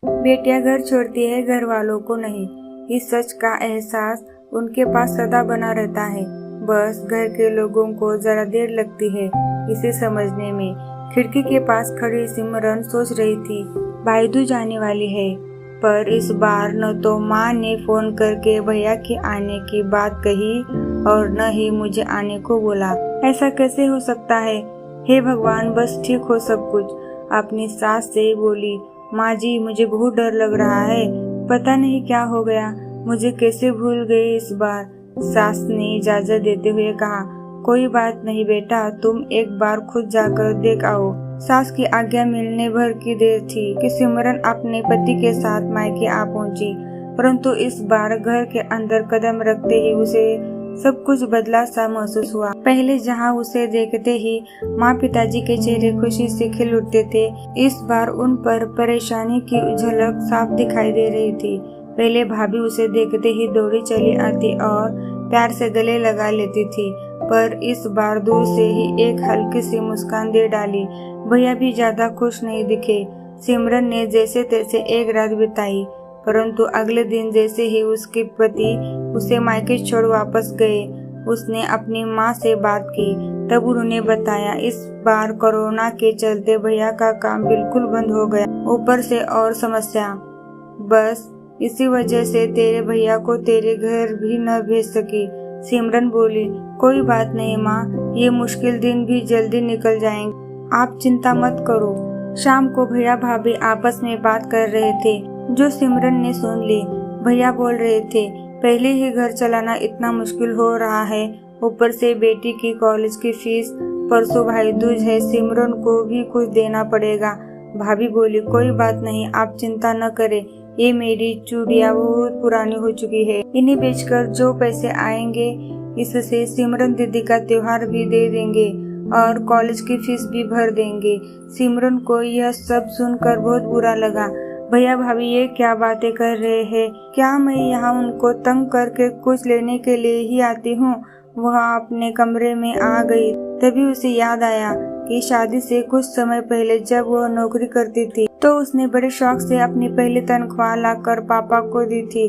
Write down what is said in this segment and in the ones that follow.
बेटियां घर छोड़ती है, घर वालों को नहीं। इस सच का एहसास उनके पास सदा बना रहता है। बस घर के लोगों को जरा देर लगती है इसे समझने में। खिड़की के पास खड़ी सिमरन सोच रही थी, भाईदूज जाने वाली है, पर इस बार न तो माँ ने फोन करके भैया के आने की बात कही और न ही मुझे आने को बोला। ऐसा कैसे हो सकता है? हे भगवान, बस ठीक हो सब कुछ। अपनी सास से बोली, माँ जी मुझे बहुत डर लग रहा है, पता नहीं क्या हो गया, मुझे कैसे भूल गए इस बार। सास ने इजाजत देते हुए कहा, कोई बात नहीं बेटा, तुम एक बार खुद जाकर देख आओ। सास की आज्ञा मिलने भर की देर थी कि सिमरन अपने पति के साथ मायके आ पहुंची, परंतु इस बार घर के अंदर कदम रखते ही उसे सब कुछ बदला सा महसूस हुआ। पहले जहां उसे देखते ही माँ पिताजी के चेहरे खुशी से खिल उठते थे, इस बार उन पर परेशानी की झलक साफ दिखाई दे रही थी। पहले भाभी उसे देखते ही दौड़ी चली आती और प्यार से गले लगा लेती थी, पर इस बार दूर से ही एक हल्की सी मुस्कान दे डाली। भैया भी ज्यादा खुश नहीं दिखे। सिमरन ने जैसे तैसे एक रात बिताई, परंतु अगले दिन जैसे ही उसके पति उसे मायके छोड़ वापस गए, उसने अपनी माँ से बात की। तब उन्होंने बताया, इस बार कोरोना के चलते भैया का काम बिल्कुल बंद हो गया, ऊपर से और समस्या। बस इसी वजह से तेरे भैया को तेरे घर भी न भेज सकी। सिमरन बोली, कोई बात नहीं माँ, ये मुश्किल दिन भी जल्दी निकल जाएंगे, आप चिंता मत करो। शाम को भैया भाभी आपस में बात कर रहे थे, जो सिमरन ने सुन ली। भैया बोल रहे थे, पहले ही घर चलाना इतना मुश्किल हो रहा है, ऊपर से बेटी की कॉलेज की फीस, परसों भाईदूज है, सिमरन को भी कुछ देना पड़ेगा। भाभी बोली, कोई बात नहीं, आप चिंता न करें, ये मेरी चूड़ियाँ बहुत पुरानी हो चुकी है, इन्हें बेचकर जो पैसे आएंगे इससे सिमरन दीदी का त्योहार भी दे देंगे और कॉलेज की फीस भी भर देंगे। सिमरन को यह सब सुनकर बहुत बुरा लगा। भैया भाभी ये क्या बातें कर रहे हैं? क्या मैं यहाँ उनको तंग करके कुछ लेने के लिए ही आती हूँ? वह अपने कमरे में आ गई, तभी उसे याद आया कि शादी से कुछ समय पहले जब वह नौकरी करती थी तो उसने बड़े शौक से अपनी पहली तनख्वाह लाकर पापा को दी थी।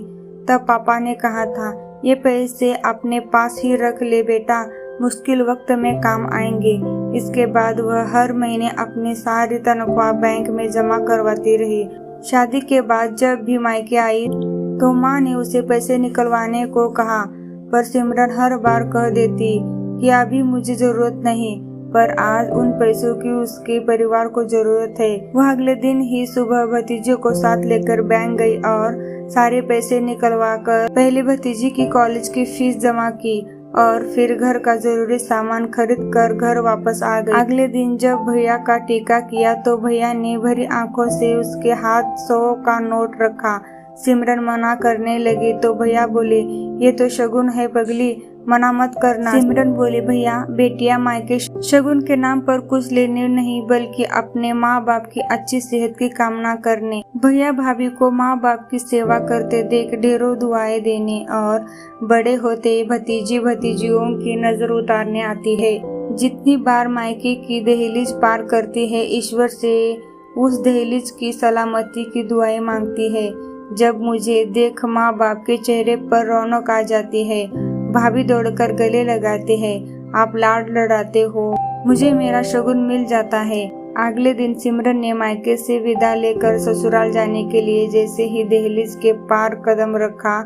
तब पापा ने कहा था, ये पैसे अपने पास ही रख ले बेटा, मुश्किल वक्त में काम आएंगे। इसके बाद वह हर महीने अपनी सारी तनख्वाह बैंक में जमा करवाती रही। शादी के बाद जब भी मायके आई तो माँ ने उसे पैसे निकलवाने को कहा, पर सिमरन हर बार कह देती कि अभी मुझे जरूरत नहीं, पर आज उन पैसों की उसके परिवार को जरूरत है। वह अगले दिन ही सुबह भतीजे को साथ लेकर बैंक गई और सारे पैसे निकलवा कर पहले भतीजी की कॉलेज की फीस जमा की और फिर घर का जरूरी सामान खरीद कर घर वापस आ गई। अगले दिन जब भैया का टीका किया तो भैया ने भरी आंखों से उसके हाथ 100 का नोट रखा। सिमरन मना करने लगी तो भैया बोले, ये तो शगुन है पगली, मना मत करना। सिमरन बोले, भैया बेटियां मायके शगुन के नाम पर कुछ लेने नहीं, बल्कि अपने माँ बाप की अच्छी सेहत की कामना करने। भैया भाभी को माँ बाप की सेवा करते देख ढेरों दुआएं देने और बड़े होते भतीजी भतीजियों की नजर उतारने आती है। जितनी बार मायके की दहलीज पार करती है, ईश्वर से उस दहलीज की सलामती की दुआएं मांगती है। जब मुझे देख माँ बाप के चेहरे पर रौनक आ जाती है, भाभी दौड़कर गले लगाते हैं, आप लाड लड़ाते हो, मुझे मेरा शगुन मिल जाता है। अगले दिन सिमरन ने मायके से विदा लेकर ससुराल जाने के लिए जैसे ही दहलीज के पार कदम रखा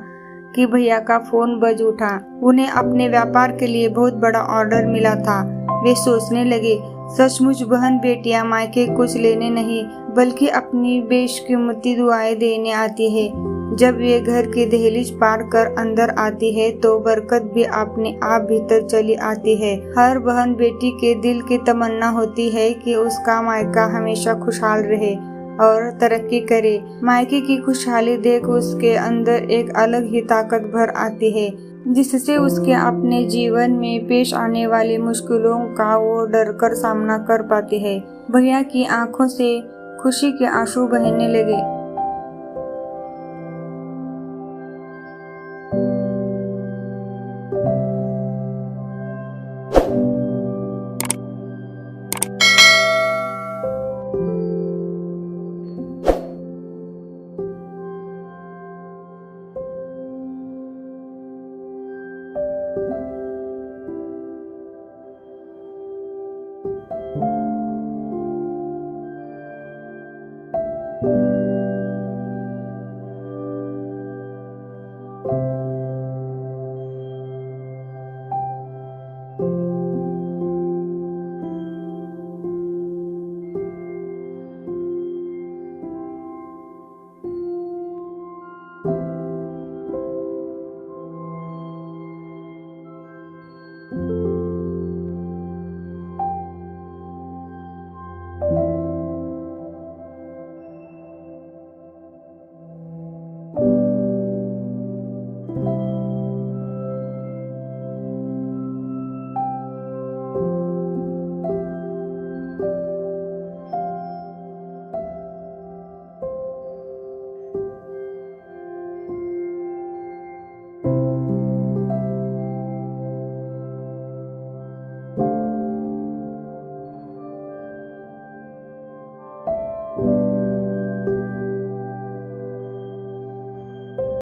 कि भैया का फोन बज उठा। उन्हें अपने व्यापार के लिए बहुत बड़ा ऑर्डर मिला था। वे सोचने लगे, सचमुच बहन बेटियां मायके कुछ लेने नहीं बल्कि अपनी बेशकीमती दुआएं देने आती है। जब वे घर की दहलीज पार कर अंदर आती है तो बरकत भी अपने आप भीतर चली आती है। हर बहन बेटी के दिल की तमन्ना होती है कि उसका मायका हमेशा खुशहाल रहे और तरक्की करे। मायके की खुशहाली देख उसके अंदर एक अलग ही ताकत भर आती है, जिससे उसके अपने जीवन में पेश आने वाली मुश्किलों का वो डरकर सामना कर पाती है। भैया की आंखों से खुशी के आंसू बहने लगे।